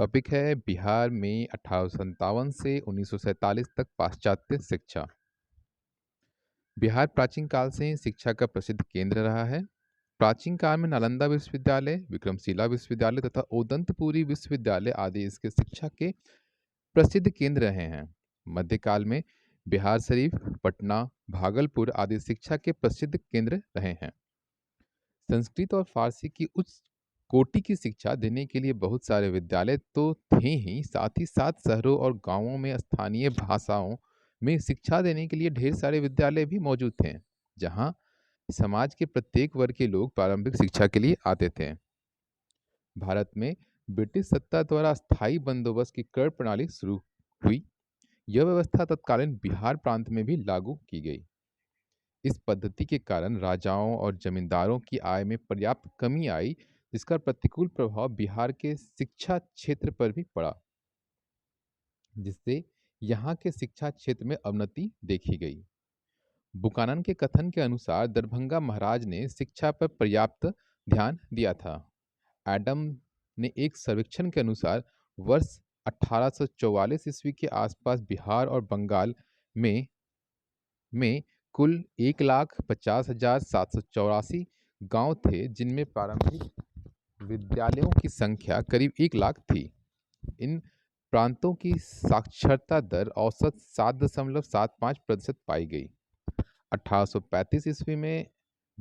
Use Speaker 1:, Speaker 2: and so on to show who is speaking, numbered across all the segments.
Speaker 1: Topic है बिहार में 1857 से 1947 तक पाश्चात्य शिक्षा। बिहार प्राचीन काल से ही शिक्षा का प्रसिद्ध केंद्र रहा है। प्राचीन काल में नालंदा विश्वविद्यालय, विक्रमशिला विश्वविद्यालय तथा ओदंतपुरी विश्वविद्यालय आदि इसके शिक्षा के प्रसिद्ध केंद्र रहे हैं। मध्यकाल में बिहार शरीफ, पटना, भागलपुर आदि शिक्षा के प्रसिद्ध केंद्र रहे हैं। संस्कृत और फारसी की उच्च कोटि की शिक्षा देने के लिए बहुत सारे विद्यालय तो थे ही, साथ ही साथ शहरों और गांवों में स्थानीय भाषाओं में शिक्षा देने के लिए ढेर सारे विद्यालय भी मौजूद थे, जहां समाज के प्रत्येक वर्ग के लोग प्रारंभिक शिक्षा के लिए आते थे। भारत में ब्रिटिश सत्ता द्वारा स्थायी बंदोबस्त की कर प्रणाली शुरू हुई। यह व्यवस्था तत्कालीन बिहार प्रांत में भी लागू की गई। इस पद्धति के कारण राजाओं और जमींदारों की आय में पर्याप्त कमी आई, जिसका प्रतिकूल प्रभाव बिहार के शिक्षा क्षेत्र पर भी पड़ा, जिससे यहाँ के शिक्षा क्षेत्र में अवनति देखी गई। बुकानन के कथन के अनुसार दरभंगा महाराज ने शिक्षा पर पर्याप्त ध्यान दिया था। एडम ने एक सर्वेक्षण के अनुसार वर्ष 1844 ईस्वी के आसपास बिहार और बंगाल में कुल 1,50,784 गांव थे, जिनमें प्रारंभिक विद्यालयों की संख्या करीब 1 लाख थी। इन प्रांतों की साक्षरता दर औसत 7.75% पाई गई। 1835 ईस्वी में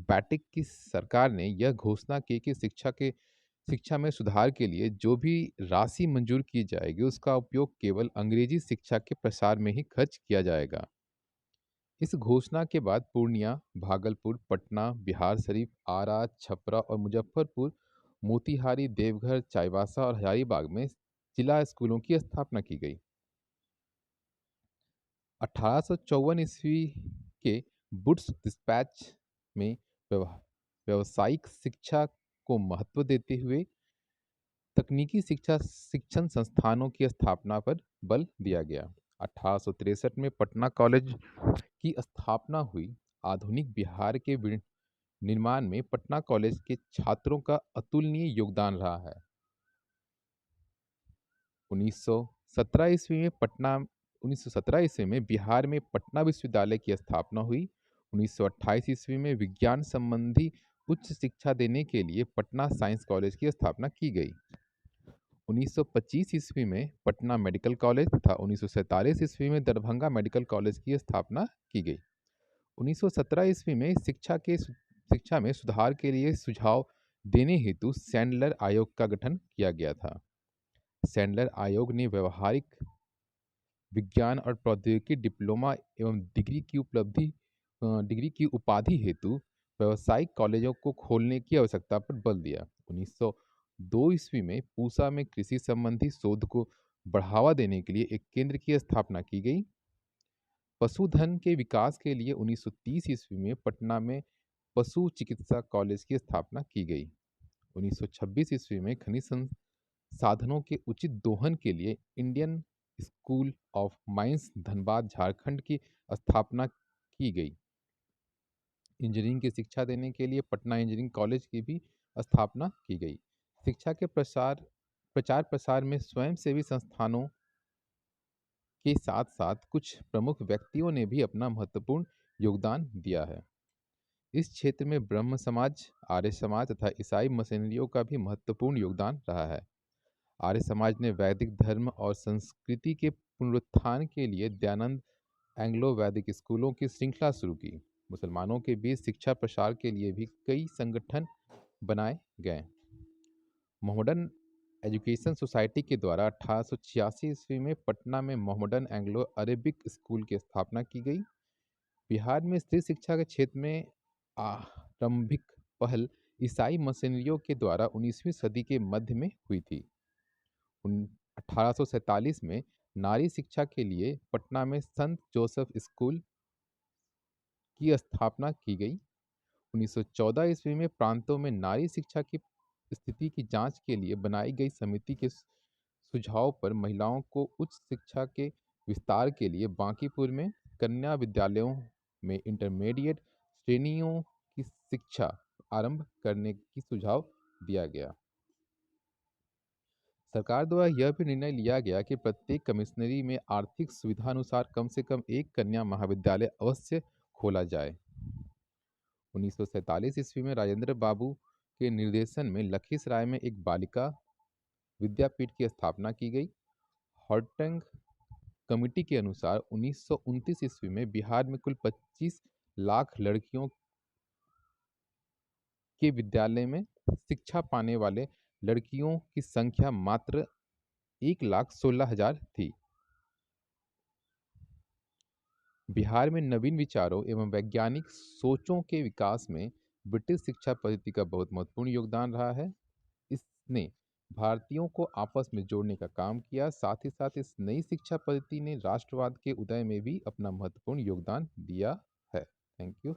Speaker 1: बैटिक की सरकार ने यह घोषणा की कि शिक्षा में सुधार के लिए जो भी राशि मंजूर की जाएगी, उसका उपयोग केवल अंग्रेजी शिक्षा के प्रसार में ही खर्च किया जाएगा। इस घोषणा के बाद पूर्णिया, भागलपुर, पटना, बिहार शरीफ, आरा, छपरा और मुजफ्फरपुर, मोतिहारी, देवघर, चाईबासा और हजारीबाग में जिला स्कूलों की स्थापना की गई। 1854 ईस्वी के वुड्स डिस्पैच में व्यावसायिक शिक्षा को महत्व देते हुए तकनीकी शिक्षण संस्थानों की स्थापना पर बल दिया गया। 1863 में पटना कॉलेज की स्थापना हुई। आधुनिक बिहार के निर्माण में पटना कॉलेज के छात्रों का अतुलनीय योगदान रहा है। 1917 ईस्वी में 1917 ईस्वी में बिहार में पटना विश्वविद्यालय की स्थापना हुई। 1928 ईस्वी में विज्ञान संबंधी उच्च शिक्षा देने के लिए पटना साइंस कॉलेज की स्थापना की गई। 1925 ईस्वी में पटना मेडिकल कॉलेज तथा 1947 ईस्वी में दरभंगा मेडिकल कॉलेज की स्थापना की गई। 1917 ईस्वी में शिक्षा में सुधार के लिए सुझाव देने हेतु सैंडलर आयोग का गठन किया गया था। सैंडलर आयोग ने व्यवहारिक विज्ञान और प्रौद्योगिकी डिप्लोमा एवं डिग्री की उपाधि हेतु व्यावसायिक कॉलेजों को खोलने की आवश्यकता पर बल दिया। 1902 ईस्वी में पूसा में कृषि संबंधी शोध को बढ़ावा देने के लिए एक केंद्र की स्थापना की गई। पशुधन के विकास के लिए 1930 ईस्वी में पटना में पशु चिकित्सा कॉलेज की स्थापना की गई। 1926 ईस्वी में खनिज संसाधनों के उचित दोहन के लिए Indian school of mines Dhanbad Jharkhand की स्थापना की गई। इंजीनियरिंग की शिक्षा देने के लिए पटना इंजीनियरिंग कॉलेज की भी स्थापना की गई। शिक्षा के प्रचार प्रसार में स्वयंसेवी संस्थानों के साथ साथ कुछ प्रमुख व्यक्तियों ने भी अपना महत्वपूर्ण योगदान दिया है। इस क्षेत्र में ब्रह्म समाज, आर्य समाज तथा ईसाई मिशनरियों का भी महत्वपूर्ण योगदान रहा है। आर्य समाज ने वैदिक धर्म और संस्कृति के पुनरुत्थान के लिए दयानंद एंग्लो वैदिक स्कूलों की श्रृंखला शुरू की। मुसलमानों के बीच शिक्षा प्रसार के लिए भी कई संगठन बनाए गए। मोहम्मदन एजुकेशन सोसाइटी के द्वारा 1886 ईस्वी में पटना में मोहम्मदन एंग्लो अरेबिक स्कूल की स्थापना की गई। बिहार में स्त्री शिक्षा के क्षेत्र में आरंभिक पहल ईसाई मिशनरियों के द्वारा 19वीं सदी के मध्य में हुई थी। 1847 में नारी शिक्षा के लिए पटना में संत जोसेफ स्कूल की स्थापना की गई। 1914 ईस्वी में प्रांतों में नारी शिक्षा की स्थिति की जांच के लिए बनाई गई समिति के सुझाव पर महिलाओं को उच्च शिक्षा के विस्तार के लिए बांकीपुर में कन्या विद्यालयों में इंटरमीडिएट श्रेणियों की शिक्षा आरंभ करने की सुझाव दिया गया। सरकार द्वारा यह भी निर्णय लिया गया कि प्रत्येक कमिश्नरी में आर्थिक सुविधानुसार कम से कम एक कन्या महाविद्यालय अवश्य खोला जाए। 1947 ईस्वी में राजेंद्र बाबू के निर्देशन में लखीसराय में एक बालिका विद्यापीठ की स्थापना की गई। हॉर्टंग कमिटी के अनुसार 1929 ईस्वी में बिहार में कुल 25 लाख लड़कियों के विद्यालय में शिक्षा पाने वाले लड़कियों की संख्या मात्र 1,16,000 थी। बिहार में नवीन विचारों एवं वैज्ञानिक सोचों के विकास में ब्रिटिश शिक्षा पद्धति का बहुत महत्वपूर्ण योगदान रहा है। इसने भारतीयों को आपस में जोड़ने का काम किया, साथ ही साथ इस नई शिक्षा पद्धति ने राष्ट्रवाद के उदय में भी अपना महत्वपूर्ण योगदान दिया है। Thank you.